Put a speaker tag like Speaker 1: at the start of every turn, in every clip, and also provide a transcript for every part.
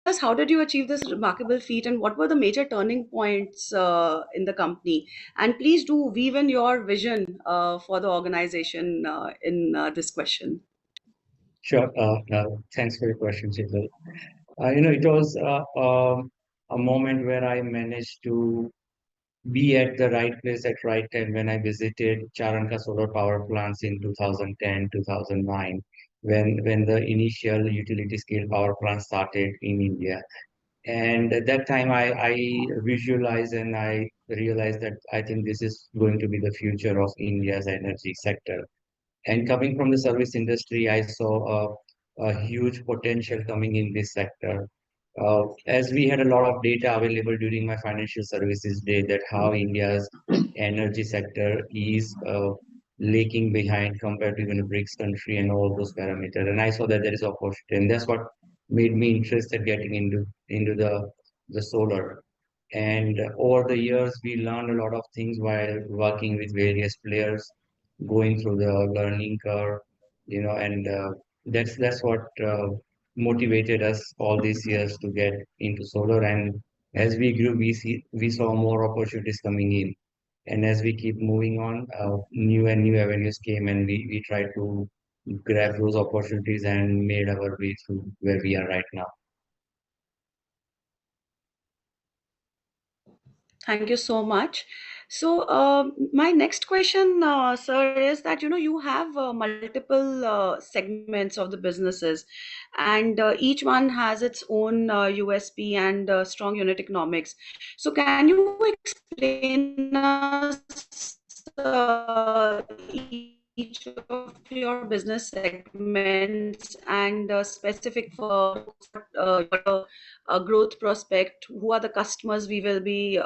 Speaker 1: us how did you achieve this remarkable feat, and what were the major turning points in the company? And please do weave in your vision for the organization in this question.
Speaker 2: Sure. Thanks for your question, Sheetal. It was a moment where I managed to be at the right place at right time when I visited Charanka solar power plants in 2010, 2009, when the initial utility scale power plant started in India. And at that time, I visualized and I realized that I think this is going to be the future of India's energy sector. And coming from the service industry, I saw a huge potential coming in this sector. As we had a lot of data available during my financial services day, that how India's energy sector is lagging behind compared to even a BRICS country and all those parameters. And I saw that there is opportunity, and that's what made me interested getting into the solar. And over the years, we learned a lot of things while working with various players, going through the learning curve, and that's what motivated us all these years to get into solar. And as we grew, we saw more opportunities coming in. And as we keep moving on, new and new avenues came, and we tried to grab those opportunities and made our way through where we are right now.
Speaker 1: Thank you so much. So, my next question, sir, is that you have multiple segments of the businesses, and each one has its own USP and strong unit economics. So, can you explain us each of your business segments and specific for your growth prospect? Who are the customers we will be,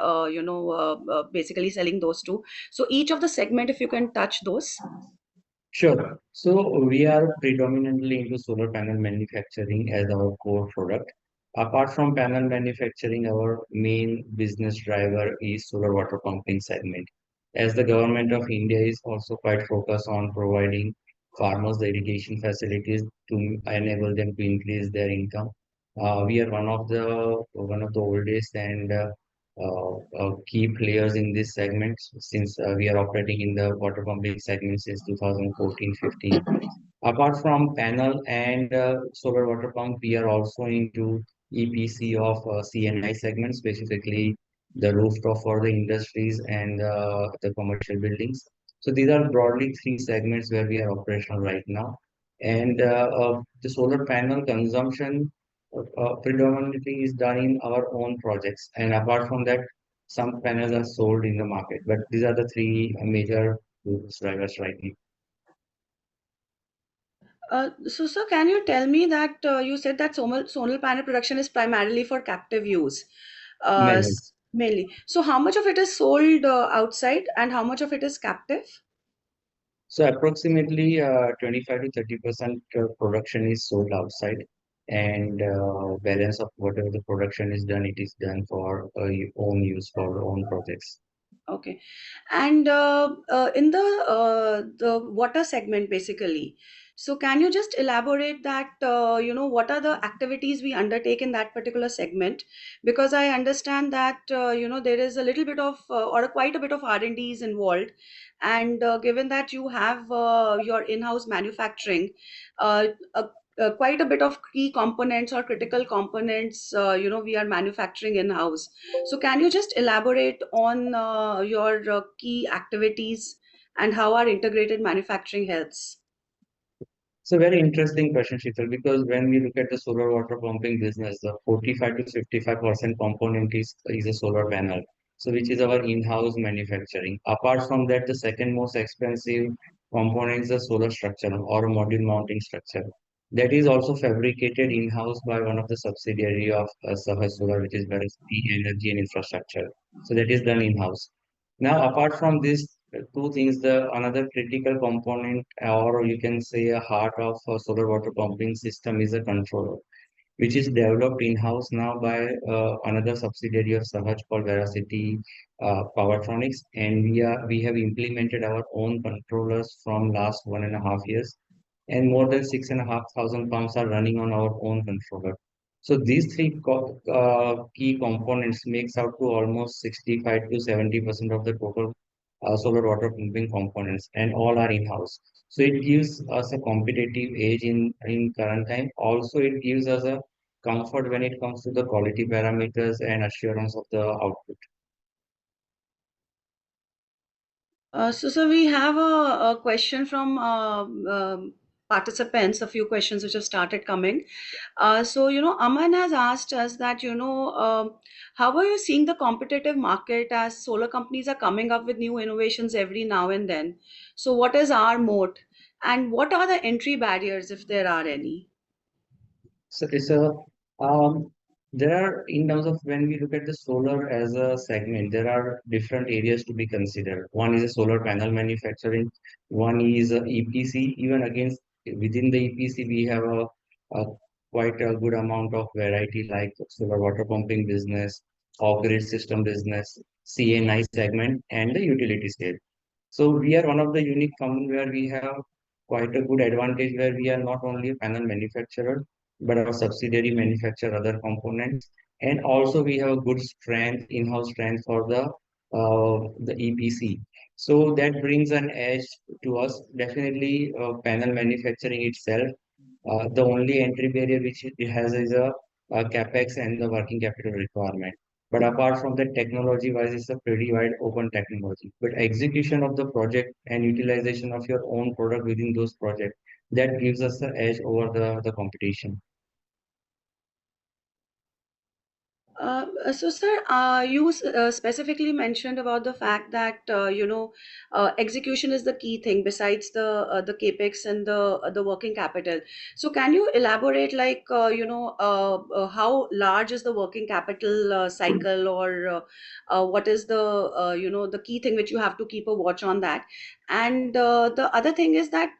Speaker 1: basically selling those to? So each of the segment, if you can touch those.
Speaker 2: Sure. So we are predominantly into solar panel manufacturing as our core product. Apart from panel manufacturing, our main business driver is solar water pumping segment. As the government of India is also quite focused on providing farmers the irrigation facilities to enable them to increase their income. We are one of the oldest and key players in this segment since we are operating in the water pumping segment since 2014-15. Apart from panel and solar water pump, we are also into EPC of CNI segment, specifically the rooftop for the industries and the commercial buildings. So these are broadly three segments where we are operational right now. And the solar panel consumption predominantly is done in our own projects. And apart from that, some panels are sold in the market. But these are the three major drivers right
Speaker 1: So, sir, can you tell me that you said that solar panel production is primarily for captive use,
Speaker 2: now.
Speaker 1: mainly. So, how much of it is sold outside and how much of it is captive?
Speaker 2: So approximately 25 to 30% production is sold outside, and balance of whatever the production is done, it is done for own use for own projects.
Speaker 1: Okay. And in the water segment, basically. So can you just elaborate that, what are the activities we undertake in that particular segment? Because I understand that, there is a little bit of, or quite a bit of R&Ds involved. And given that you have your in-house manufacturing, uh, quite a bit of key components or critical components, we are manufacturing in-house. So can you just elaborate on your key activities and how our integrated manufacturing helps?
Speaker 2: It's a very interesting question, Sheetal, because when we look at the solar water pumping business, the 45 to 55% component is a solar panel, so which is our in-house manufacturing. Apart from that, the second most expensive component is the solar structure or module mounting structure. That is also fabricated in-house by one of the subsidiary of SAHAJ Solar, which is Varasti Energy and Infrastructure. So that is done in-house. Now, apart from this, two things, the another critical component, or you can say a heart of a solar water pumping system, is a controller, which is developed in-house now by another subsidiary of Sahaj called Veracity Powertronics, and we have implemented our own controllers from last 1.5 years, and more than 6,500 pumps are running on our own controller. So these three key components makes out to almost 65 to 70% of the total solar water pumping components, and all are in-house. So it gives us a competitive edge in current time. Also, it gives us a comfort when it comes to the quality parameters and assurance of the output.
Speaker 1: So we have a question from participants, a few questions which have started coming. Aman has asked us that, how are you seeing the competitive market as solar companies are coming up with new innovations every now and then? So, what is our moat? And what are the entry barriers, if there are any?
Speaker 2: So it's a there are in terms of when we look at the solar as a segment, there are different areas to be considered. One is a solar panel manufacturing, one is EPC. Even against within the EPC, we have a quite a good amount of variety like solar water pumping business, off-grid system business, CNI segment, and the utility scale. So we are one of the unique company where we have quite a good advantage where we are not only a panel manufacturer, but our subsidiary manufacture other components. And also we have a good strength, in-house strength for the EPC. So that brings an edge to us. Definitely, panel manufacturing itself the only entry barrier which it has is a capex and the working capital requirement. But apart from that, technology-wise, it's a pretty wide open technology. But execution of the project and utilization of your own product within those projects, that gives us the edge over the competition.
Speaker 1: Sir, you specifically mentioned about the fact that execution is the key thing besides the capex and the working capital. So, can you elaborate, like how large is the working capital cycle, or what is the the key thing which you have to keep a watch on that? And the other thing is that.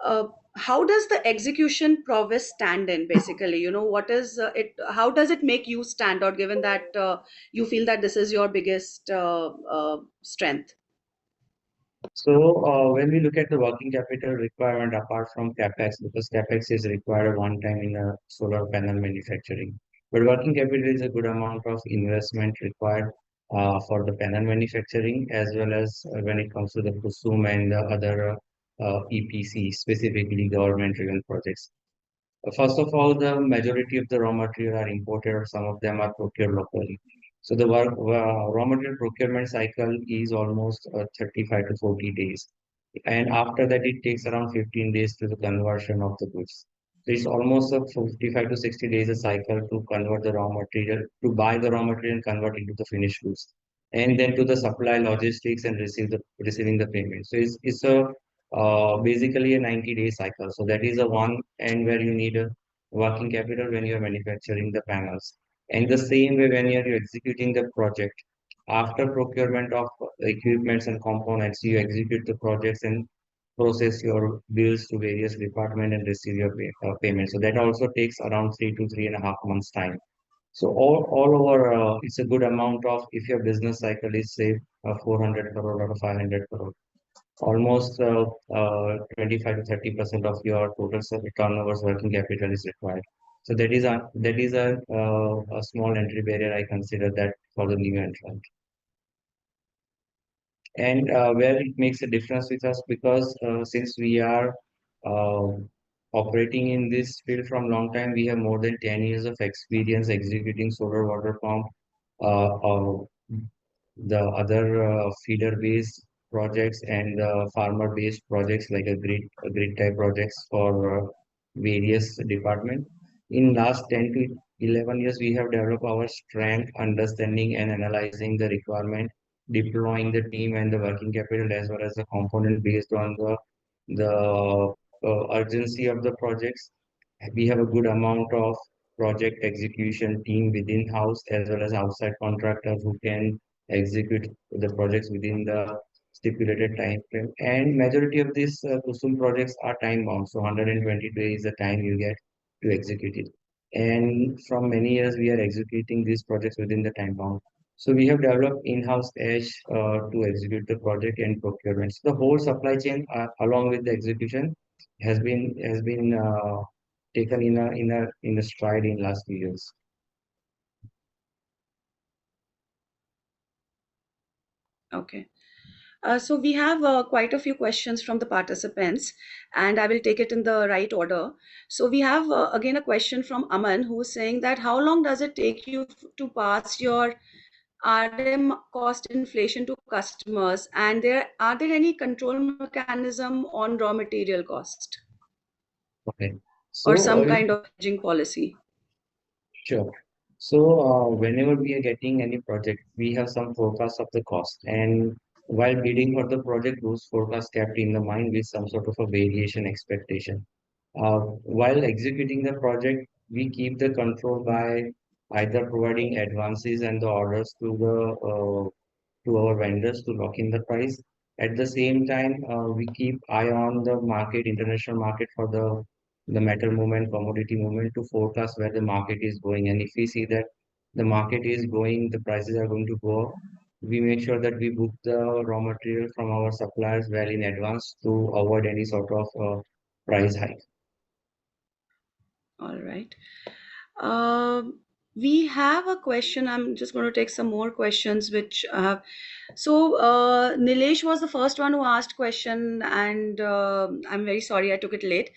Speaker 1: Uh, how does the execution prowess stand in, basically, what is it, how does it make you stand out, given that you feel that this is your biggest strength?
Speaker 2: So when we look at the working capital requirement apart from capex, because capex is required one time in a solar panel manufacturing, but working capital is a good amount of investment required for the panel manufacturing as well as when it comes to the Kusum and the other EPC, specifically government-driven projects. First of all, the majority of the raw material are imported, or some of them are procured locally. So the raw material procurement cycle is almost 35 to 40 days. And after that, it takes around 15 days to the conversion of the goods. So it's almost a 55 to 60 days a cycle to convert the raw material, to buy the raw material and convert into the finished goods. And then to the supply logistics and receiving the payment. So it's a basically a 90-day cycle. So that is the one end where you need a working capital when you're manufacturing the panels. And the same way when you're executing the project, after procurement of equipments and components, you execute the projects and process your bills to various departments and receive your payment. So that also takes around 3 to 3.5 months time. So all over, it's a good amount of, if your business cycle is say 400 crore or 500 crore, almost 25 to 30% of your total turnover's working capital is required. So that is a small entry barrier. I consider that for the new entrant, and where it makes a difference with us because since we are uh, operating in this field from long time, we have more than 10 years of experience executing solar water pump. The other feeder-based projects and farmer-based projects like a grid type projects for various departments. In last 10 to 11 years, we have developed our strength, understanding and analyzing the requirement, deploying the team and the working capital as well as the component based on the urgency of the projects. We have a good amount of project execution team within house as well as outside contractors who can execute the projects within the stipulated time frame. And majority of these Kusum projects are time bound, so 120 days is the time you get to execute it. And from many years, we are executing these projects within the time bound. So we have developed in-house edge to execute the project and procurement. So the whole supply chain, along with the execution, has been taken in a stride in last few years.
Speaker 1: Okay. So we have quite a few questions from the participants, and I will take it in the right order. So we have again a question from Aman, who is saying that how long does it take you to pass your RM cost inflation to customers, and there any control mechanism on raw material cost
Speaker 2: Okay.
Speaker 1: or
Speaker 2: So,
Speaker 1: some kind of hedging policy?
Speaker 2: sure. So, whenever we are getting any project, we have some forecast of the cost. And while bidding for the project, those forecasts kept in the mind with some sort of a variation expectation. While executing the project, we keep the control by either providing advances and the orders to our vendors to lock in the price. At the same time, we keep eye on the market, international market for the metal movement, commodity movement to forecast where the market is going. And if we see that the market is going, the prices are going to go up, we make sure that we book the raw material from our suppliers well in advance to avoid any sort of price hike.
Speaker 1: All right. Um, we have a question. I'm just going to take some more questions, which Nilesh was the first one who asked question, and I'm very sorry I took it late.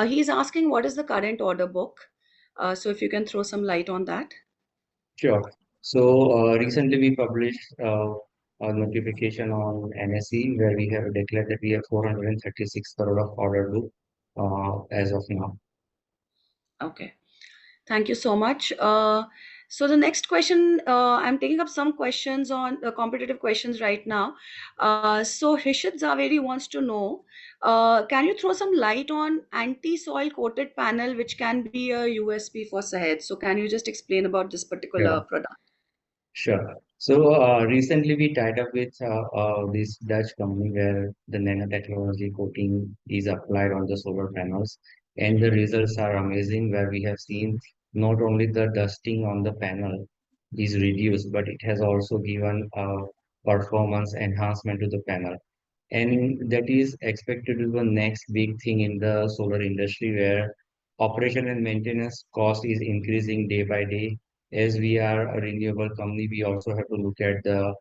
Speaker 1: He's asking what is the current order book. So if you can throw some light on that.
Speaker 2: Sure. So recently we published a notification on NSE where we have declared that we have 436 crore of order book as of now.
Speaker 1: Okay. Thank you so much. So the next question, I'm taking up some questions on competitive questions right now. So Rishit Zaveri wants to know, can you throw some light on anti-soil coated panel, which can be a USP for Sahaj? So can you just explain about this particular
Speaker 2: Sure.
Speaker 1: product?
Speaker 2: Sure. So recently we tied up with this Dutch company where the nanotechnology coating is applied on the solar panels, and the results are amazing. Where we have seen not only the dusting on the panel is reduced, but it has also given performance enhancement to the panel. And that is expected to be the next big thing in the solar industry where operation and maintenance cost is increasing day by day. As we are a renewable company, we also have to look at the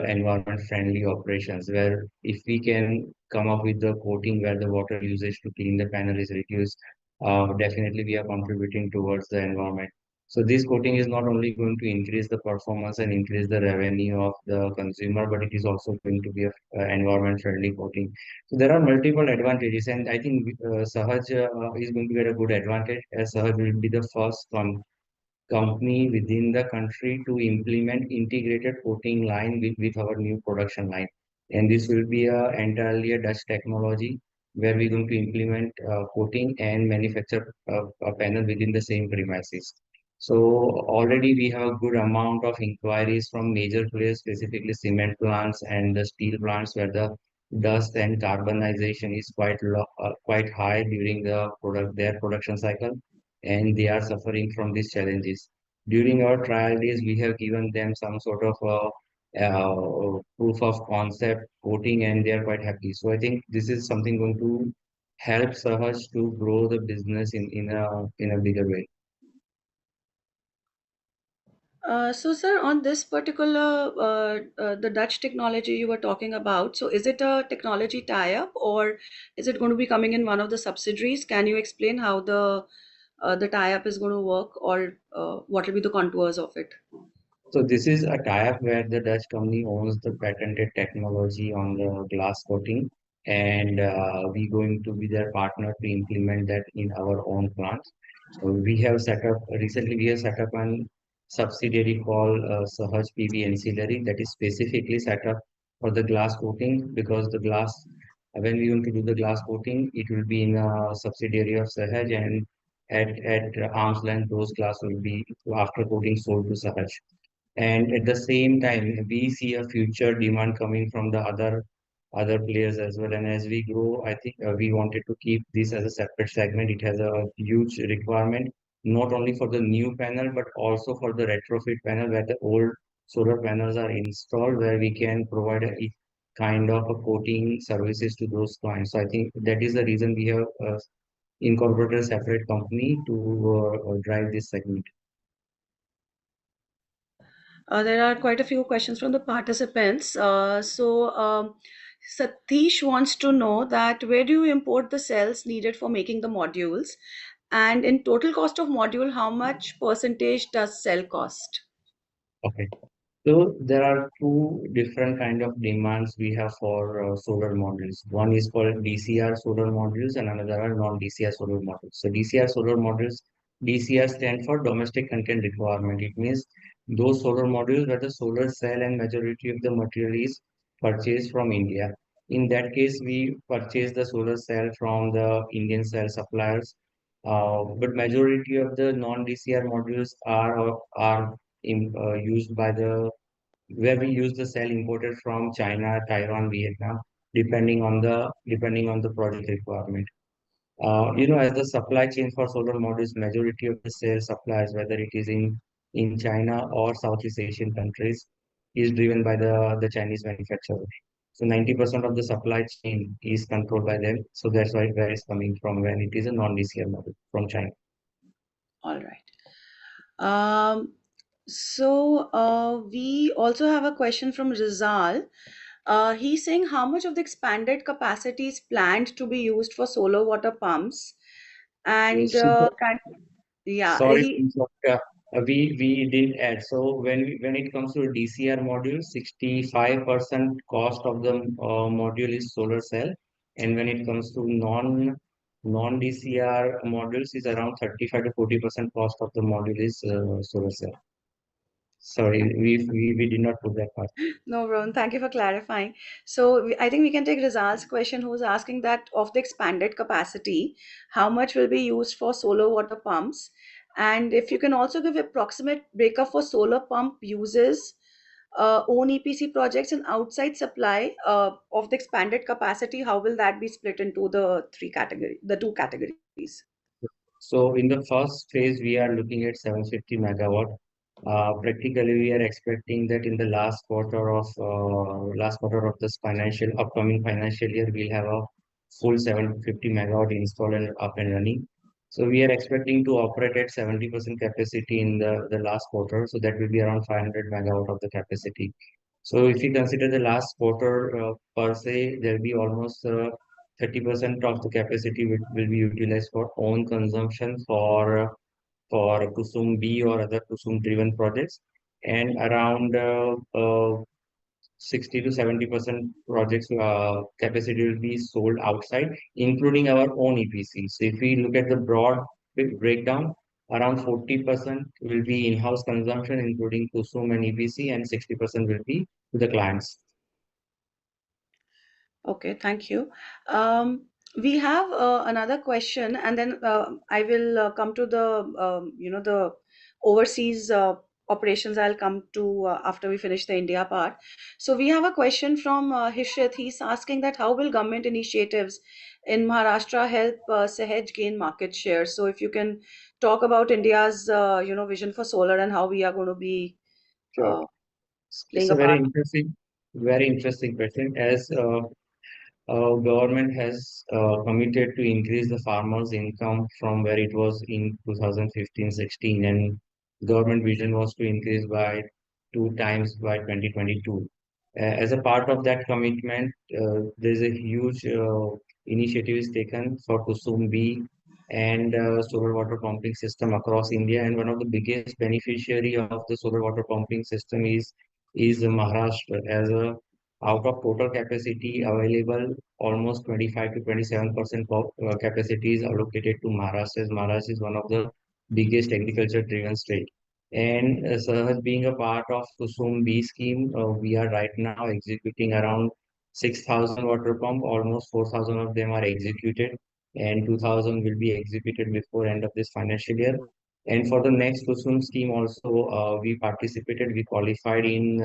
Speaker 2: environment friendly operations where if we can come up with the coating where the water usage to clean the panel is reduced, definitely we are contributing towards the environment. So this coating is not only going to increase the performance and increase the revenue of the consumer, but it is also going to be a environment friendly coating. So there are multiple advantages, and I think Sahaj is going to get a good advantage as Sahaj will be the first company within the country to implement integrated coating line with our new production line. And this will be entirely a Dutch technology where we're going to implement coating and manufacture a panel within the same premises. So already we have a good amount of inquiries from major players, specifically cement plants and the steel plants where the dust and carbonization is quite high during their production cycle, and they are suffering from these challenges. During our trial days, we have given them some sort of proof of concept quoting, and they are quite happy. So I think this is something going to help Sahaj to grow the business in a bigger way.
Speaker 1: So, sir, on this particular, the Dutch technology you were talking about, so is it a technology tie-up or is it going to be coming in one of the subsidiaries? Can you explain how the tie-up is going to work, or what will be the contours of it?
Speaker 2: So this is a tie-up where the Dutch company owns the patented technology on the glass coating, and we going to be their partner to implement that in our own plants. So we have set up recently. We have set up an subsidiary called Sahaj PV Ancillary that is specifically set up for the glass coating because the glass when we want to do the glass coating, it will be in a subsidiary of Sahaj, and at arm's length, those glass will be after coating sold to Sahaj. And at the same time, we see a future demand coming from the other players as well. And as we grow, I think we wanted to keep this as a separate segment. It has a huge requirement, not only for the new panel, but also for the retrofit panel where the old solar panels are installed, where we can provide a kind of a coating services to those clients. So I think that is the reason we have incorporate a separate company to drive this segment.
Speaker 1: There are quite a few questions from the participants. Satish wants to know that where do you import the cells needed for making the modules? And in total cost of module, how much percentage does cell cost?
Speaker 2: Okay. So there are two different kind of demands we have for solar modules. One is called DCR solar modules and another are non-DCR solar modules. So DCR solar modules, DCR stand for domestic content requirement. It means those solar modules where the solar cell and majority of the material is purchased from India. In that case, we purchase the solar cell from the Indian cell suppliers. But majority of the non-DCR modules are used by the where we use the cell imported from China, Taiwan, Vietnam, depending on the project requirement. As the supply chain for solar modules, majority of the cell suppliers, whether it is in China or Southeast Asian countries, is driven by the Chinese manufacturer. So 90% of the supply chain is controlled by them. So that's where it's coming from when it is a non-DCR model from China.
Speaker 1: All right. Um, we also have a question from Rizal. He's saying how much of the expanded capacity is planned to be used for solar water pumps, and
Speaker 2: So
Speaker 1: yeah,
Speaker 2: sorry, to
Speaker 1: he
Speaker 2: interrupt, we did add. So when it comes to DCR module, 65% cost of the module is solar cell, and when it comes to non-DCR modules, is around 35 to 40% cost of the module is solar cell. Sorry, we did not put that part.
Speaker 1: No, Rohan, thank you for clarifying. So I think we can take Rizal's question, who's asking that of the expanded capacity, how much will be used for solar water pumps? And if you can also give approximate breakup for solar pump uses, own EPC projects and outside supply of the expanded capacity, how will that be split into the two categories?
Speaker 2: So in the first phase, we are looking at 750 megawatt. Practically, we are expecting that in the last quarter of this upcoming financial year, we'll have a full 750 megawatt installed and up and running. So we are expecting to operate at 70% capacity in the last quarter. So that will be around 500 megawatt of the capacity. So if you consider the last quarter per se, there will be almost 30% of the capacity will be utilized for own consumption for Kusum B or other Kusum driven projects, and around 60 to 70% projects capacity will be sold outside, including our own EPC. So if we look at the broad breakdown, around 40% will be in-house consumption, including Kusum and EPC, and 60% will be to the clients.
Speaker 1: Okay, thank you. We have another question, and then I will come to the overseas operations. I'll come to after we finish the India part. So we have a question from Hishit. He's asking that how will government initiatives in Maharashtra help SAHAJ gain market share? So if you can talk about India's vision for solar and how we are going to be
Speaker 2: Sure.
Speaker 1: uh,
Speaker 2: It's
Speaker 1: playing
Speaker 2: a
Speaker 1: a part.
Speaker 2: very interesting question. As government has committed to increase the farmers' income from where it was in 2015-16, and government vision was to increase by two times by 2022. As a part of that commitment, there's a huge initiative is taken for Kusum B and solar water pumping system across India. And one of the biggest beneficiary of the solar water pumping system is Maharashtra. As a out of total capacity available, almost 25 to 27% of capacity is allocated to Maharashtra, as Maharashtra is one of the biggest agriculture driven state. And Sahaj being a part of Kusum B scheme, we are right now executing around 6,000 water pump. Almost 4,000 of them are executed, and 2,000 will be executed before end of this financial year. And for the next Kusum scheme also, we participated, we qualified in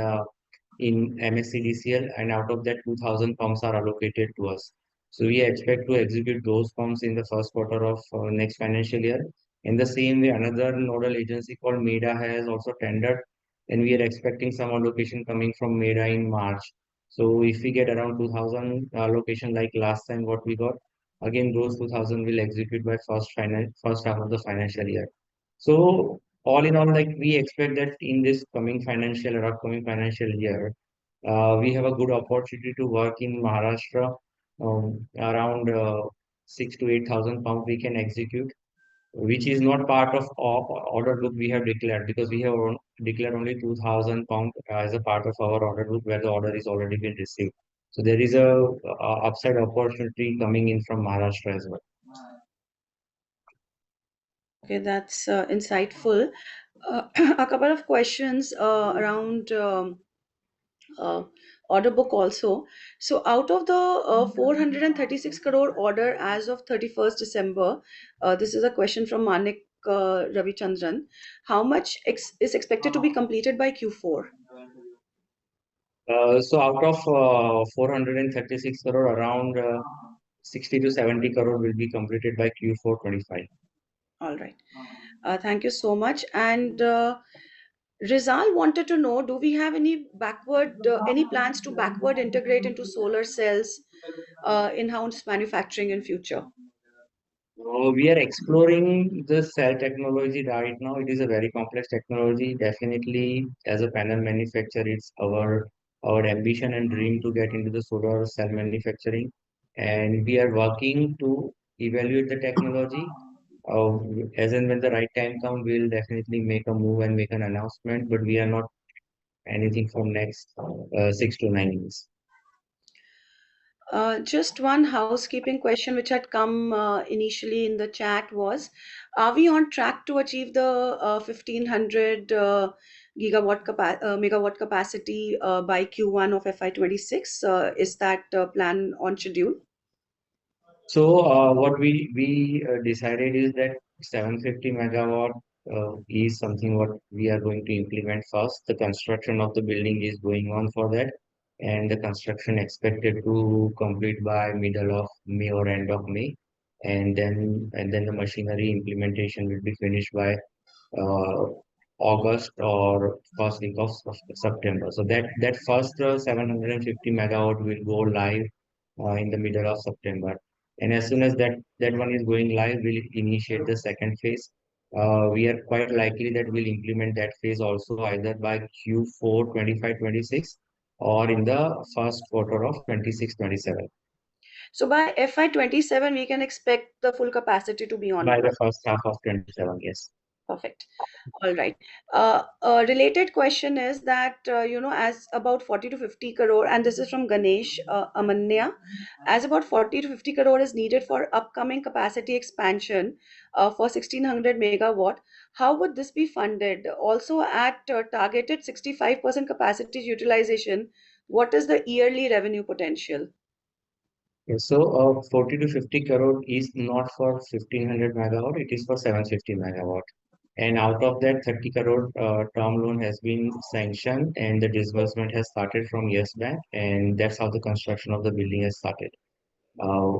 Speaker 2: MSCDCL, and out of that 2,000 pumps are allocated to us. So we expect to execute those pumps in the first quarter of next financial year. In the same way, another nodal agency called MEDA has also tendered, and we are expecting some allocation coming from MEDA in March. So if we get around 2,000 allocation like last time what we got, Again, those 2,000 will execute by first half of the financial year. So all in all, like we expect that in this coming financial or upcoming financial year, we have a good opportunity to work in Maharashtra. Around 6 to 8,000 pounds we can execute, which is not part of order book we have declared, because we have declared only 2,000 pounds as a part of our order book where the order is already been received. So there is a upside opportunity coming in from Maharashtra as well.
Speaker 1: Okay, that's insightful. A couple of questions around uh, order book also. So out of the 436 crore order as of 31st December, this is a question from Manik Ravichandran. How much is expected to be completed by Q4?
Speaker 2: So out of 436 crore, around 60 to 70 crore will be completed by Q4 25.
Speaker 1: All right. Thank you so much. And Rizal wanted to know, do we have any plans to backward integrate into solar cells in-house manufacturing in future?
Speaker 2: We are exploring the cell technology right now. It is a very complex technology. Definitely, as a panel manufacturer, it's our ambition and dream to get into the solar cell manufacturing, and we are working to evaluate the technology. Uh, as and when the right time comes, we'll definitely make a move and make an announcement. But we are not anything for next 6 to 9 years.
Speaker 1: Just one housekeeping question which had come initially in the chat was, are we on track to achieve the 1500 megawatt capacity by Q1 of FY26? Is that plan on schedule?
Speaker 2: So what we decided is that 750 megawatt is something what we are going to implement first. The construction of the building is going on for that, and the construction expected to complete by middle of May or end of May, and then the machinery implementation will be finished by uh, August or first week of September. So that first 750 megawatt will go live in the middle of September. And as soon as that one is going live, we'll initiate the second phase. We are quite likely that we'll implement that phase also either by Q4 25-26 or in the first quarter of 26-27
Speaker 1: So by FY27, we can expect the full capacity to be
Speaker 2: by the
Speaker 1: online.
Speaker 2: first half of 27. Yes.
Speaker 1: Perfect. All right. A related question is that, as about 40 to 50 crore, and this is from Ganesh Amanya, as about 40 to 50 crore is needed for upcoming capacity expansion for 1600 megawatt, how would this be funded? Also, at targeted 65% capacity utilization, what is the yearly revenue potential?
Speaker 2: Yes, so 40 to 50 crore is not for 1500 megawatt, it is for 750 megawatt. And out of that, 30 crore term loan has been sanctioned and the disbursement has started from Yes Bank, and that's how the construction of the building has started.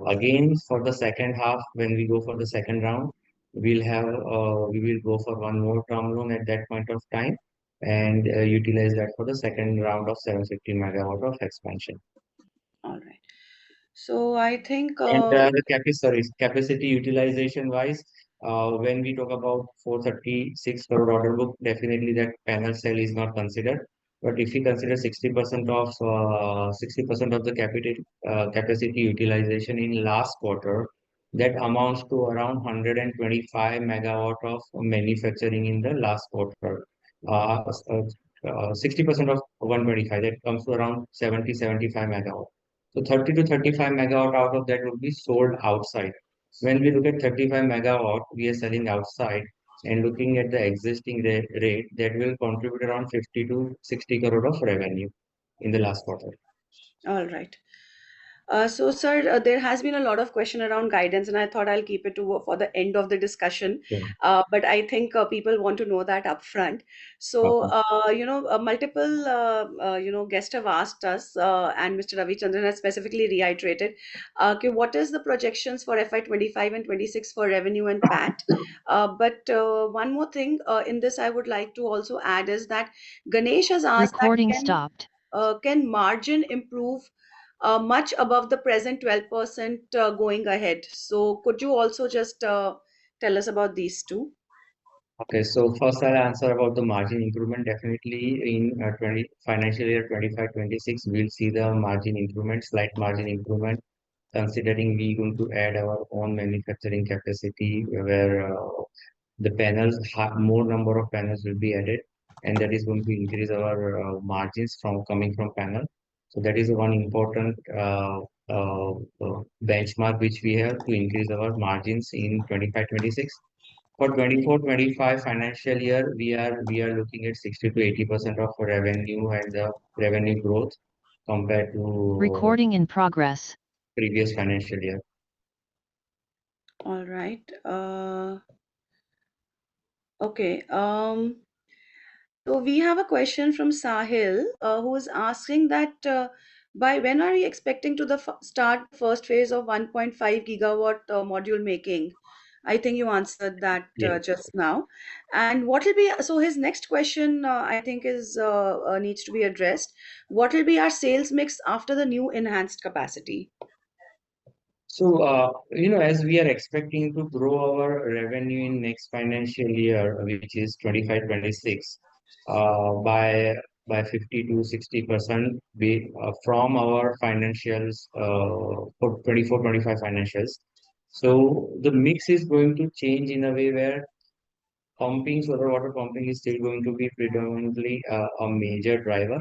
Speaker 2: Again, for the second half, when we go for the second round, we will go for one more term loan at that point of time and utilize that for the second round of 750 megawatt of expansion.
Speaker 1: All right. So I think,
Speaker 2: And capacity utilization wise, when we talk about 436 crore order book, definitely that panel cell is not considered. But if we consider 60% of the capacity utilization in last quarter, that amounts to around 125 megawatt of manufacturing in the last quarter. 60% of 125, that comes to around 75 megawatt. So 30 to 35 megawatt out of that would be sold outside. When we look at 35 megawatt, we are selling outside, and looking at the existing rate, that will contribute around 50 to 60 crore of revenue in the last quarter.
Speaker 1: all right. So, sir, there has been a lot of question around guidance, and I thought I'll keep it to for the end of the discussion.
Speaker 2: Yeah.
Speaker 1: But I think people want to know that upfront. So,
Speaker 2: Okay.
Speaker 1: multiple guests have asked us, and Mr. Ravi Chandran has specifically reiterated, okay, what is the projections for FY25 and 26 for revenue and PAT? But one more thing in this, I would like to also add is that Ganesh has asked that
Speaker 3: Recording stopped.
Speaker 1: can margin improve much above the present 12% going ahead. So could you also just tell us about these two?
Speaker 2: Okay, so first I'll answer about the margin improvement. Definitely in 20 financial year 25-26, we'll see the margin improvement, slight margin improvement, considering we're going to add our own manufacturing capacity where the panels, more number of panels will be added, and that is going to increase our margins from coming from panel. So that is one important benchmark which we have to increase our margins in 25-26. For 24-25 financial year, we are looking at 60 to 80% of revenue and the revenue growth compared to
Speaker 3: Recording in progress.
Speaker 2: previous financial year.
Speaker 1: All right. Okay. So we have a question from Sahil, who is asking that by when are we expecting to start the first phase of 1.5 gigawatt module making? I think you answered that
Speaker 2: Yes.
Speaker 1: just now. And what will be, so his next question, I think is needs to be addressed. What will be our sales mix after the new enhanced capacity?
Speaker 2: So, as we are expecting to grow our revenue in next financial year, which is 25-26, by 50 to 60% from our financials for 24-25 financials. So the mix is going to change in a way where pumping, solar water pumping is still going to be predominantly a major driver,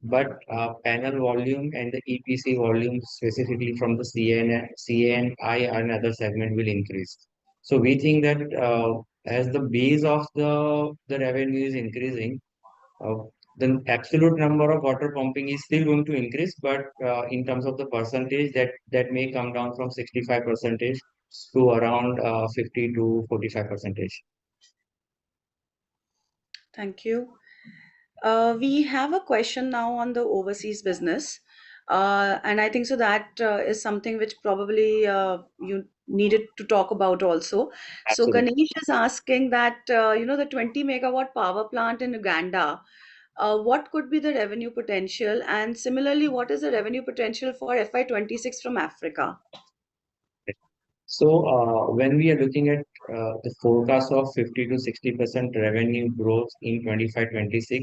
Speaker 2: but panel volume and the EPC volume specifically from the CNI and other segment will increase. So we think that as the base of the revenue is increasing, uh, the absolute number of water pumping is still going to increase, but in terms of the percentage, that may come down from 65 percentage to around 50 to 45 percentage.
Speaker 1: Thank you. We have a question now on the overseas business. And I think so that is something which probably you needed to talk about also. So
Speaker 2: Absolutely.
Speaker 1: Ganesh is asking that, the 20 megawatt power plant in Uganda, what could be the revenue potential? And similarly, what is the revenue potential for FY26 from Africa?
Speaker 2: So, when we are looking at the forecast of 50 to 60% revenue growth in 25-26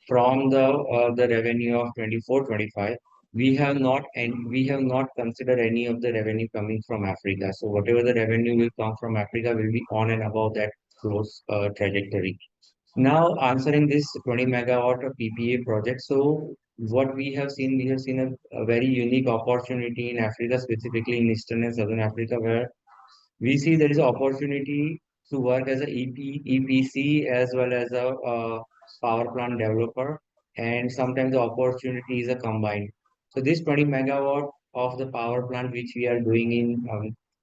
Speaker 2: from the revenue of 24-25, we have not considered any of the revenue coming from Africa. So, whatever the revenue will come from Africa will be on and above that growth trajectory. Now, answering this 20 megawatt of PPA project. So, what we have seen a very unique opportunity in Africa, specifically in Eastern and Southern Africa, where we see there is an opportunity to work as a EPC as well as a power plant developer, and sometimes the opportunity is a combined. So this 20 megawatt of the power plant which we are doing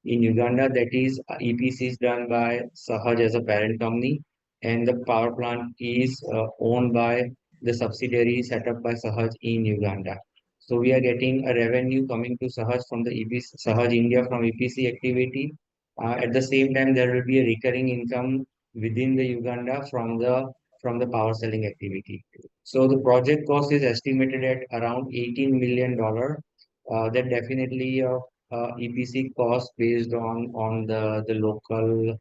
Speaker 2: in Uganda, that is EPC is done by SAHAJ as a parent company, and the power plant is owned by the subsidiary set up by SAHAJ in Uganda. So we are getting a revenue coming to SAHAJ from the EPC, SAHAJ India from EPC activity. At the same time, there will be a recurring income within the Uganda from the power selling activity. So the project cost is estimated at around $18 million. That definitely EPC cost based on the local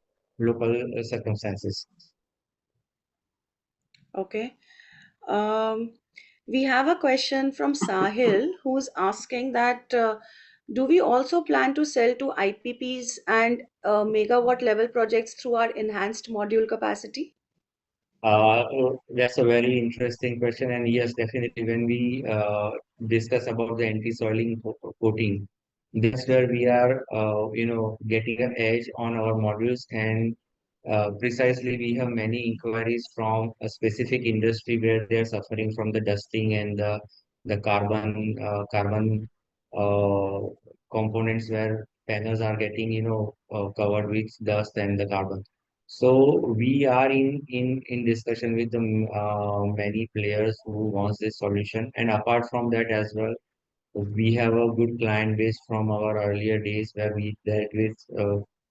Speaker 2: circumstances.
Speaker 1: Okay. Um, we have a question from Sahil who's asking that do we also plan to sell to IPPs and megawatt level projects through our enhanced module capacity?
Speaker 2: That's a very interesting question, and yes, definitely when we discuss about the anti-soiling coating, that's where we are, getting an edge on our modules, and precisely we have many inquiries from a specific industry where they are suffering from the dusting and the carbon uh, components where panels are getting, covered with dust and the carbon. So we are in discussion with the many players who wants this solution, and apart from that as well, we have a good client base from our earlier days where we dealt with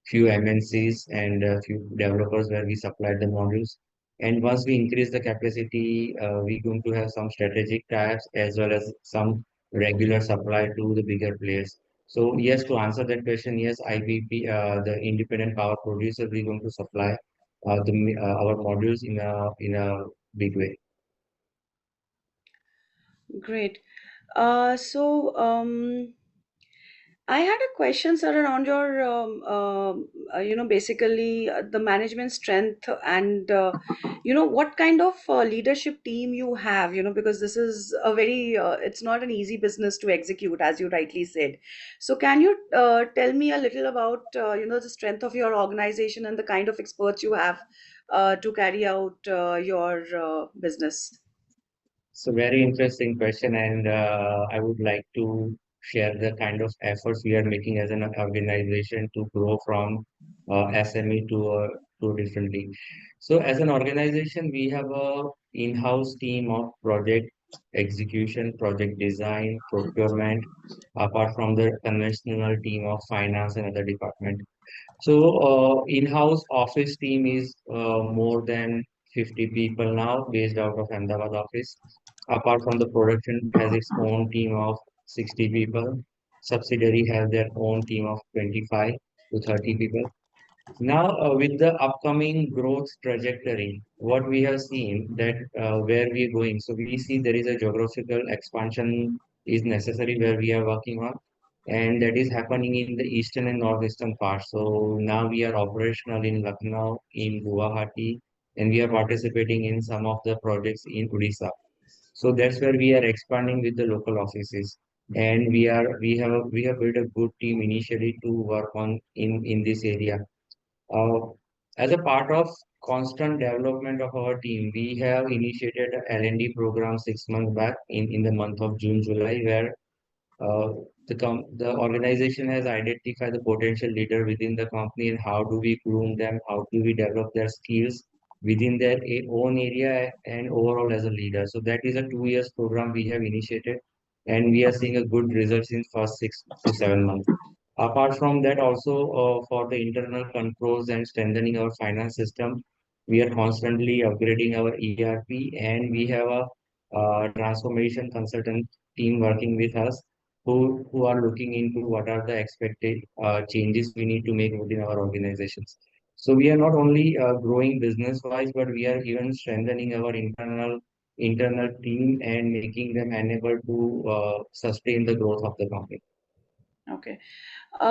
Speaker 2: few MNCs and a few developers where we supplied the modules. And once we increase the capacity, we're going to have some strategic ties as well as some regular supply to the bigger players. So yes, to answer that question, yes, IPP, the independent power producer, we're going to supply our modules in a big way.
Speaker 1: Great. So, I had a question, sir, around your, basically the management strength and, what kind of leadership team you have, because this is a very, it's not an easy business to execute, as you rightly said. So, can you tell me a little about, the strength of your organization and the kind of experts you have to carry out your business?
Speaker 2: So very interesting question, and I would like to share the kind of efforts we are making as an organization to grow from SME to differently. So as an organization, we have a in-house team of project execution, project design, procurement, apart from the conventional team of finance and other department. So, in-house office team is more than 50 people now, based out of Ahmedabad office. Apart from the production has its own team of 60 people. Subsidiary has their own team of 25 to 30 people. Now, with the upcoming growth trajectory, what we have seen that where we are going. So we see there is a geographical expansion is necessary where we are working on, and that is happening in the eastern and northeastern parts. So now we are operational in Lucknow, in Guwahati, and we are participating in some of the projects in Odisha. So that's where we are expanding with the local offices, and we have built a good team initially to work on in this area. uh, as a part of constant development of our team, we have initiated a L&D program 6 months back in the month of June, July, where the organization has identified the potential leader within the company and how do we groom them, how do we develop their skills within their own area and overall as a leader. So that is a 2 years program we have initiated, and we are seeing a good results in first 6 to 7 months. Apart from that, also for the internal controls and strengthening our finance system, we are constantly upgrading our ERP, and we have a transformation consultant team working with us who are looking into what are the expected changes we need to make within our organizations. So we are not only growing business wise, but we are even strengthening our internal team and making them enable to sustain the growth of the company.
Speaker 1: Okay.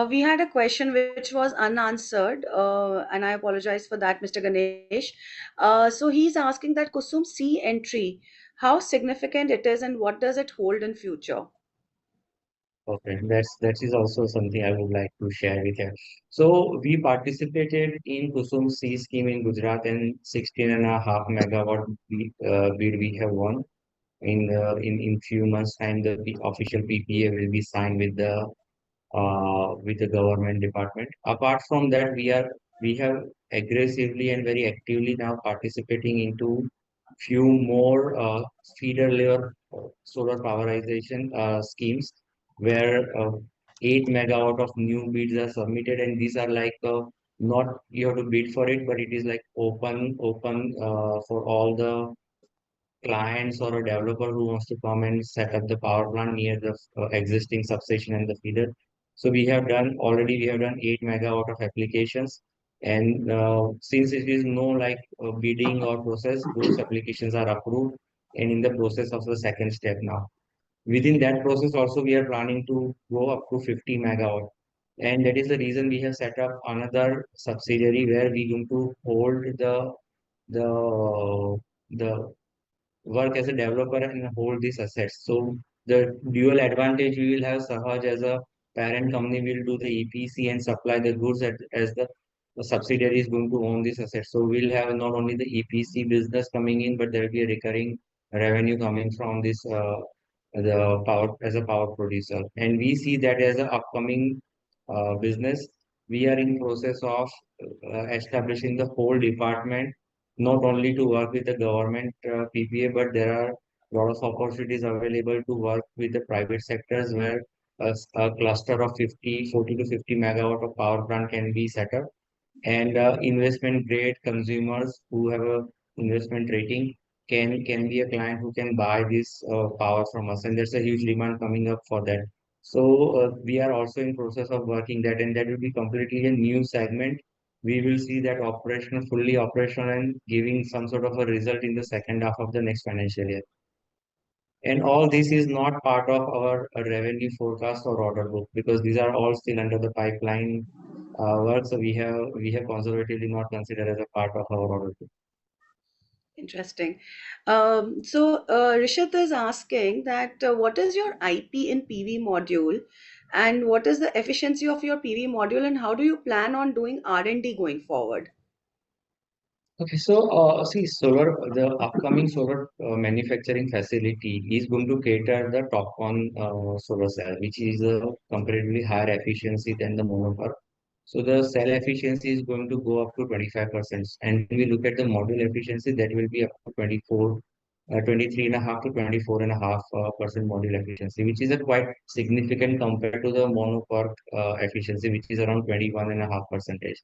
Speaker 1: We had a question which was unanswered, and I apologize for that, Mr. Ganesh. So he's asking that Kusum C entry, how significant it is, and what does it hold in future?
Speaker 2: Okay, that is also something I would like to share with you. So we participated in Kusum C scheme in Gujarat, and 16.5 megawatt bid we have won. In few months time, the official PPA will be signed with the government department. Apart from that, we have aggressively and very actively now participating into few more feeder layer solar powerization schemes where 8 megawatt of new bids are submitted, and these are like not you have to bid for it, but it is like open for all the clients or a developer who wants to come and set up the power plant near the existing substation and the feeder. So we have done 8 megawatt of applications. And since it is no like bidding or process, those applications are approved and in the process of the second step now. Within that process also, we are planning to go up to 50 megawatt. And that is the reason we have set up another subsidiary where we going to hold the work as a developer and hold these assets. So the dual advantage we will have, Sahaj as a parent company will do the EPC and supply the goods as the subsidiary is going to own this asset. So we'll have not only the EPC business coming in, but there will be a recurring revenue coming from this the power as a power producer. And we see that as an upcoming business. We are in process of establishing the whole department, not only to work with the government PPA, but there are a lot of opportunities available to work with the private sectors where a cluster of 40 to 50 megawatt of power plant can be set up, and investment grade consumers who have a investment rating. can be a client who can buy this power from us, and there's a huge demand coming up for that. So we are also in process of working that, and that will be completely a new segment. We will see that operational, fully operational, and giving some sort of a result in the second half of the next financial year. And all this is not part of our revenue forecast or order book because these are all still under the pipeline work. So we have conservatively not considered as a part of our order book.
Speaker 1: Interesting. Rishit is asking that what is your IP in PV module, and what is the efficiency of your PV module, and how do you plan on doing R&D going forward?
Speaker 2: Okay, so see, the upcoming solar manufacturing facility is going to cater the top one solar cell, which is a comparatively higher efficiency than the monomer. So the cell efficiency is going to go up to 25%. And when we look at the module efficiency, that will be up to 23.5 to 24.5% module efficiency, which is a quite significant compared to the monoper efficiency, which is around 21.5%.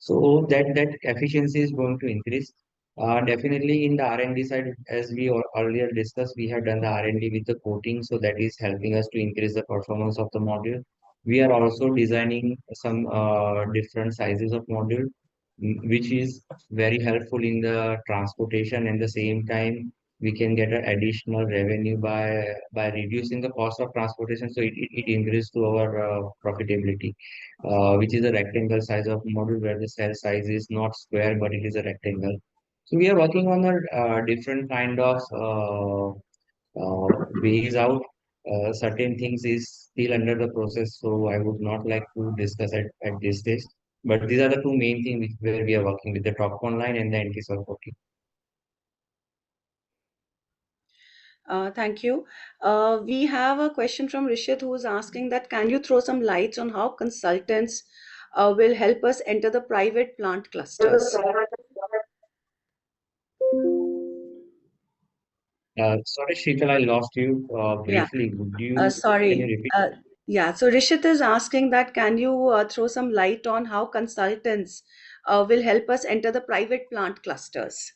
Speaker 2: So that efficiency is going to increase. Definitely in the R&D side, as we earlier discussed, we have done the R&D with the coating, so that is helping us to increase the performance of the module. We are also designing some different sizes of module, which is very helpful in the transportation. And the same time, we can get an additional revenue by reducing the cost of transportation. So it increases to our profitability, which is a rectangle size of module where the cell size is not square, but it is a rectangle. So we are working on a different kind of ways out. Certain things is still under the process, so I would not like to discuss at this stage. But these are the two main things where we are working with the top line and the anti-cell coating.
Speaker 1: Thank you. We have a question from Rishit who is asking that can you throw some lights on how consultants will help us enter the private plant clusters?
Speaker 2: Sorry, Sheetal, I lost you
Speaker 1: Yeah,
Speaker 2: briefly. Can you
Speaker 1: sorry.
Speaker 2: repeat?
Speaker 1: Yeah, so Rishit is asking that can you throw some light on how consultants will help us enter the private plant clusters?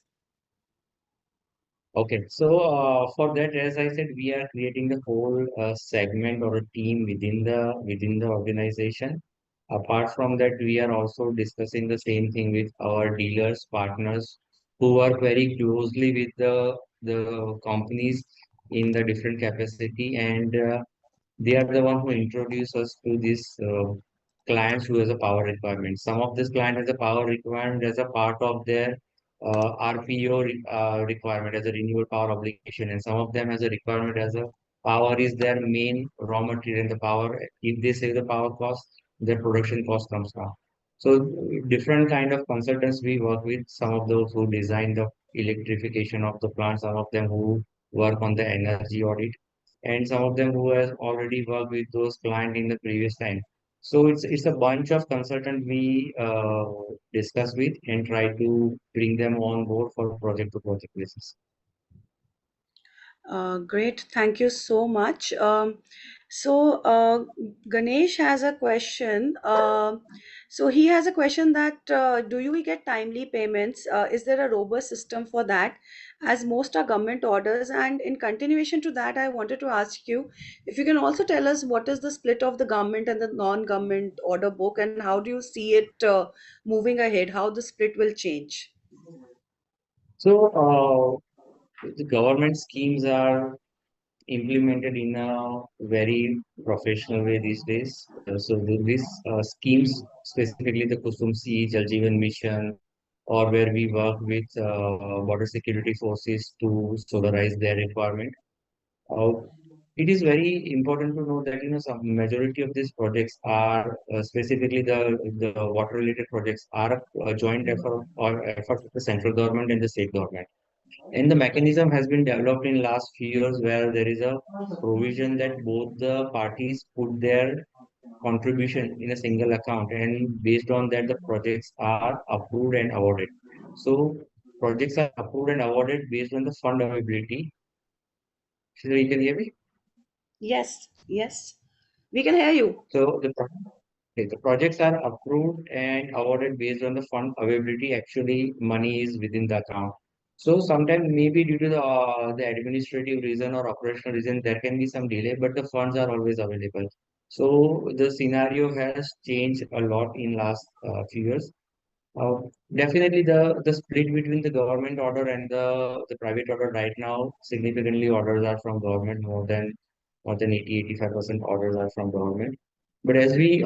Speaker 2: Okay, so for that, as I said, we are creating the whole segment or a team within the organization. Apart from that, we are also discussing the same thing with our dealers, partners, who work very closely with the companies in the different capacity, and they are the one who introduce us to these clients who has a power requirement. Some of this client has a power requirement as a part of their RPO requirement as a renewable power obligation, and some of them has a requirement as a power is their main raw material, and the power, if they save the power cost, their production cost comes down. So different kind of consultants we work with, some of those who design the electrification of the plant, some of them who work on the energy audit, and some of them who has already worked with those clients in the previous time. So it's a bunch of consultant we discuss with and try to bring them on board for project to project basis.
Speaker 1: Great, thank you so much. So Ganesh has a question. So he has a question that do you get timely payments? Is there a robust system for that? As most are government orders. And in continuation to that, I wanted to ask you if you can also tell us what is the split of the government and the non-government order book, and how do you see it moving ahead? How the split will change?
Speaker 2: So the government schemes are implemented in a very professional way these days. These schemes, specifically the Kusum C, Jal Jeevan Mission, or where we work with border security forces to solarize their requirement. Uh, it is very important to know that some majority of these projects are specifically the water related projects are a joint effort or effort of the central government and the state government. And the mechanism has been developed in last few years where there is a provision that both the parties put their contribution in a single account, and based on that the projects are approved and awarded. So projects are approved and awarded based on the fund availability. So you can hear me?
Speaker 1: Yes, yes, we can hear you.
Speaker 2: So okay, the projects are approved and awarded based on the fund availability. Actually, money is within the account. So sometimes maybe due to the administrative reason or operational reason, there can be some delay, but the funds are always available. So the scenario has changed a lot in last few years. Uh, Definitely the split between the government order and the private order right now, significantly orders are from government, more than 80-85% orders are from government. But as we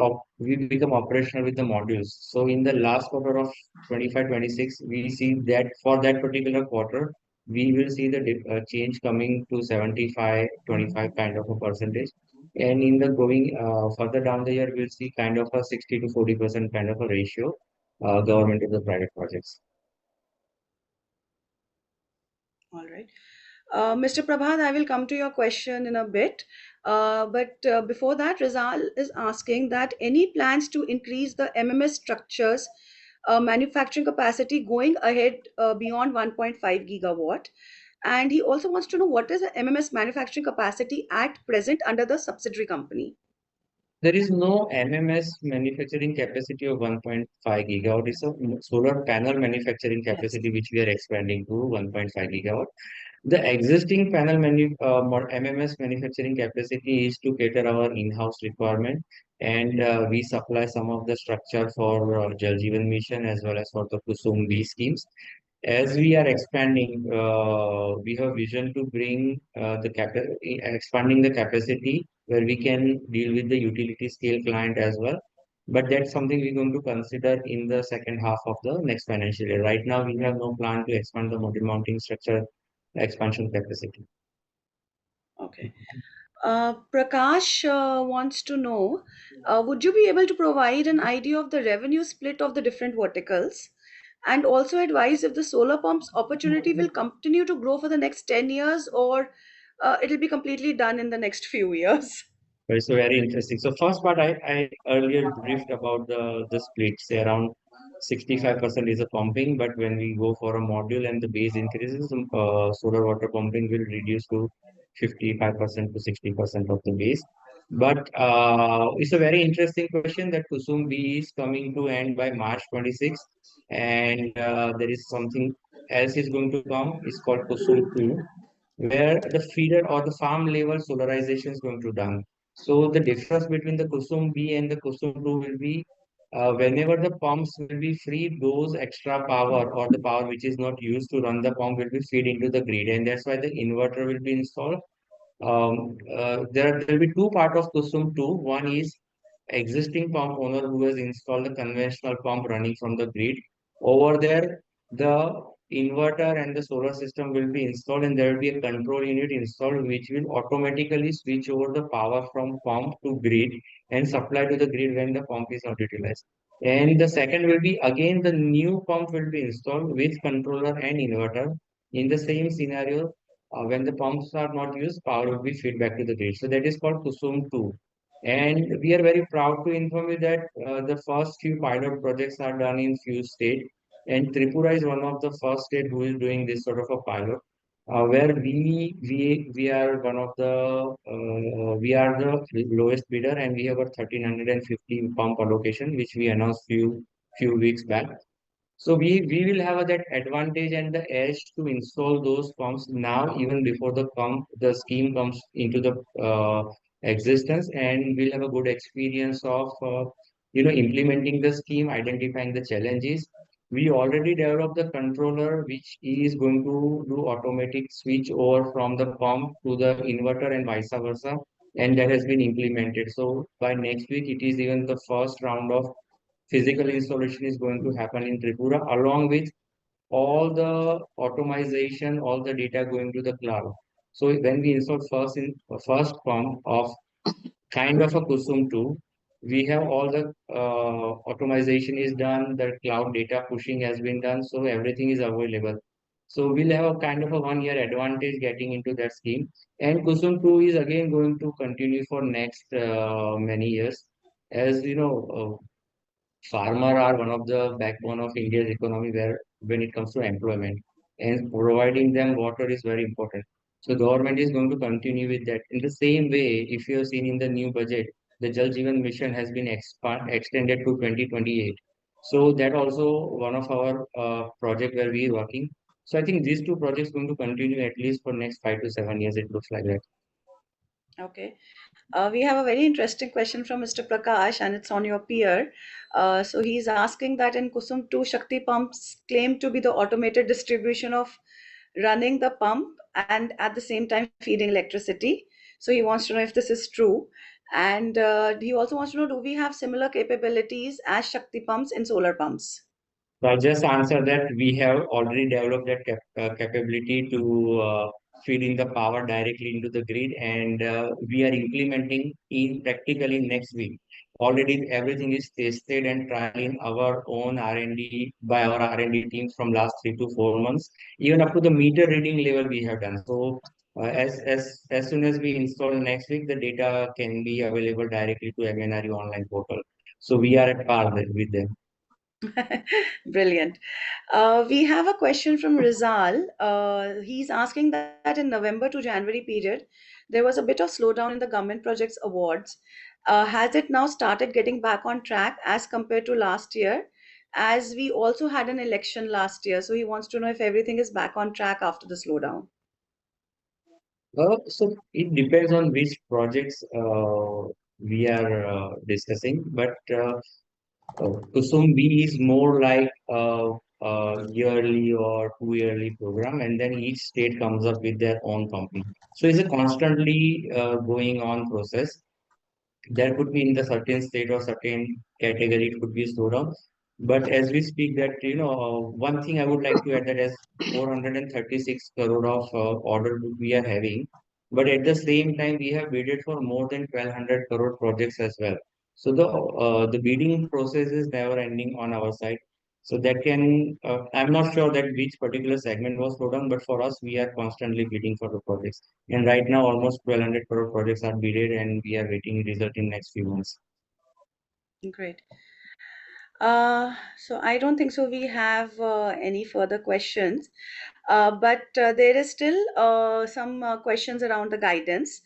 Speaker 2: become operational with the modules, so in the last quarter of 25-26, we see that for that particular quarter, we will see the change coming to 75-25 kind of a percentage. And in the going further down the year, we'll see kind of a 60 to 40% kind of a ratio government to the private projects.
Speaker 1: All right. Mr. Prabhat, I will come to your question in a bit. But before that, Rizal is asking that any plans to increase the MMS structures manufacturing capacity going ahead beyond 1.5 gigawatt. And he also wants to know what is the MMS manufacturing capacity at present under the subsidiary company.
Speaker 2: There is no MMS manufacturing capacity of 1.5 gigawatt. It's a solar panel manufacturing
Speaker 1: Yes.
Speaker 2: capacity which we are expanding to 1.5 gigawatt. The existing MMS manufacturing capacity is to cater our in-house requirement, and we supply some of the structure for Jal Jeevan Mission as well as for the Kusum B schemes. As we are expanding, we have vision to bring expanding the capacity where we can deal with the utility scale client as well. But that's something we're going to consider in the second half of the next financial year. Right now, we have no plan to expand the module mounting structure expansion capacity.
Speaker 1: Okay. Prakash wants to know, would you be able to provide an idea of the revenue split of the different verticals and also advise if the solar pumps opportunity will continue to grow for the next 10 years or it'll be completely done in the next few years?
Speaker 2: It's very interesting. So first part, I earlier briefed about the split. Say around 65% is a pumping, but when we go for a module and the base increases, solar water pumping will reduce to 55% to 60% of the base. But it's a very interesting question that Kusum B is coming to end by March 26, and there is something else is going to come. It's called Kusum 2, where the feeder or the farm level solarization is going to done. So the difference between the Kusum B and the Kusum 2 will be whenever the pumps will be free, those extra power or the power which is not used to run the pump will be feed into the grid, and that's why the inverter will be installed. There will be two part of Kusum 2. One is existing pump owner who has installed a conventional pump running from the grid. Over there, the inverter and the solar system will be installed, and there will be a control unit installed which will automatically switch over the power from pump to grid and supply to the grid when the pump is not utilized. And the second will be again the new pump will be installed with controller and inverter. In the same scenario, when the pumps are not used, power will be fed back to the grid. So that is called Kusum 2. And we are very proud to inform you that the first few pilot projects are done in few states. And Tripura is one of the first state who is doing this sort of a pilot, where we are one of the we are the lowest bidder, and we have a 1350 pump allocation, which we announced few weeks back. So we will have that advantage and the edge to install those pumps now, even before the scheme comes into the existence, and we'll have a good experience of implementing the scheme, identifying the challenges. We already developed the controller which is going to do automatic switch over from the pump to the inverter and vice versa, and that has been implemented. So by next week, it is even the first round of physical installation is going to happen in Tripura, along with all the automation, all the data going to the cloud. So when we install first pump of kind of a Kusum 2, we have all the automation is done, the cloud data pushing has been done, so everything is available. So we'll have a kind of a 1 year advantage getting into that scheme. And Kusum 2 is again going to continue for next many years. As you know, farmer are one of the backbone of India's economy where when it comes to employment and providing them water is very important. So government is going to continue with that. In the same way, if you have seen in the new budget, the Jal Jeevan mission has been extended to 2028. So that also one of our project where we are working. So I think these two projects going to continue at least for next 5 to 7 years. It looks like that.
Speaker 1: Okay. We have a very interesting question from Mr. Prakash, and it's on your peer. So he's asking that in Kusum 2, Shakti pumps claim to be the automated distribution of running the pump and at the same time feeding electricity. So he wants to know if this is true. And he also wants to know, do we have similar capabilities as Shakti pumps in solar pumps?
Speaker 2: So I'll just answer that we have already developed that capability to feeding the power directly into the grid, and we are implementing in practically next week. Already everything is tested and trial in our own R&D by our R&D teams from last 3 to 4 months. Even up to the meter reading level we have done. So as soon as we install next week, the data can be available directly to MNRE online portal. So we are at par with them.
Speaker 1: Brilliant. We have a question from Rizal. He's asking that in November to January period, there was a bit of slowdown in the government projects awards. Has it now started getting back on track as compared to last year? As we also had an election last year, so he wants to know if everything is back on track after the slowdown.
Speaker 2: So it depends on which projects we are discussing, but Kusum B is more like a yearly or 2 yearly program, and then each state comes up with their own company. So it's a constantly going on process. There could be in the certain state or certain category it could be slowed down, but as we speak that one thing I would like to add that as 436 crore of order book we are having, but at the same time we have bidded for more than 1200 crore projects as well. So the bidding process is never ending on our side. So that can, I'm not sure that which particular segment was slowed down, but for us, we are constantly bidding for the projects. And right now, almost 1200 crore projects are bidded, and we are waiting result in next few months.
Speaker 1: Great. So I don't think so. We have any further questions. But there is still some questions around the guidance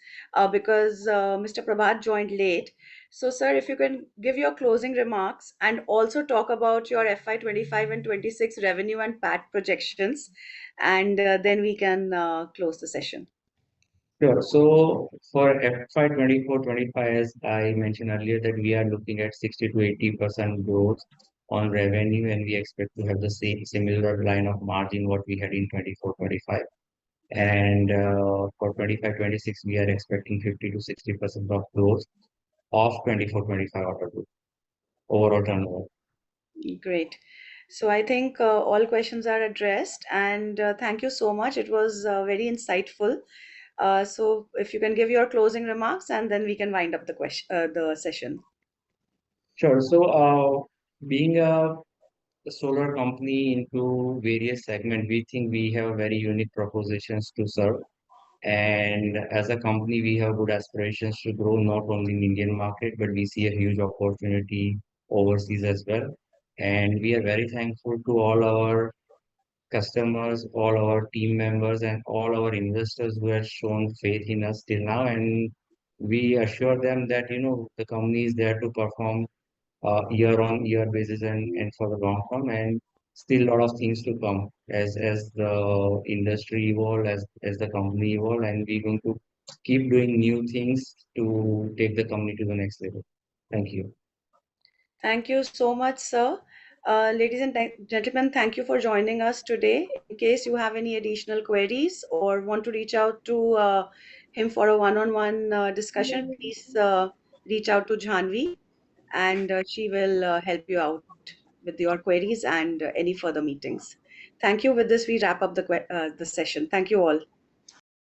Speaker 1: because Mr. Prabhat joined late. So, sir, if you can give your closing remarks and also talk about your FY25 and 26 revenue and PAT projections, and then we can close the session.
Speaker 2: Sure. So for FY24-25, as I mentioned earlier, that we are looking at 60 to 80% growth on revenue, and we expect to have the same similar line of margin what we had in 24-25. And for 25-26, we are expecting 50 to 60% of growth of 24-25 order book overall turnover.
Speaker 1: Great. So I think all questions are addressed, and thank you so much. It was very insightful. So if you can give your closing remarks, and then we can wind up the session.
Speaker 2: Sure. So, being a solar company into various segments, we think we have very unique propositions to serve. And as a company, we have good aspirations to grow not only in Indian market, but we see a huge opportunity overseas as well. And we are very thankful to all our customers, all our team members, and all our investors who have shown faith in us till now. And we assure them that, the company is there to perform year on year basis and for the long term, and still a lot of things to come as the industry evolve, as the company evolve, and we're going to keep doing new things to take the company to the next level. Thank you.
Speaker 1: Thank you so much, sir. Ladies and gentlemen, thank you for joining us today. In case you have any additional queries or want to reach out to him for a one-on-one discussion, please reach out to Jhanvi, and she will help you out with your queries and any further meetings. Thank you. With this, we wrap up the session. Thank you all.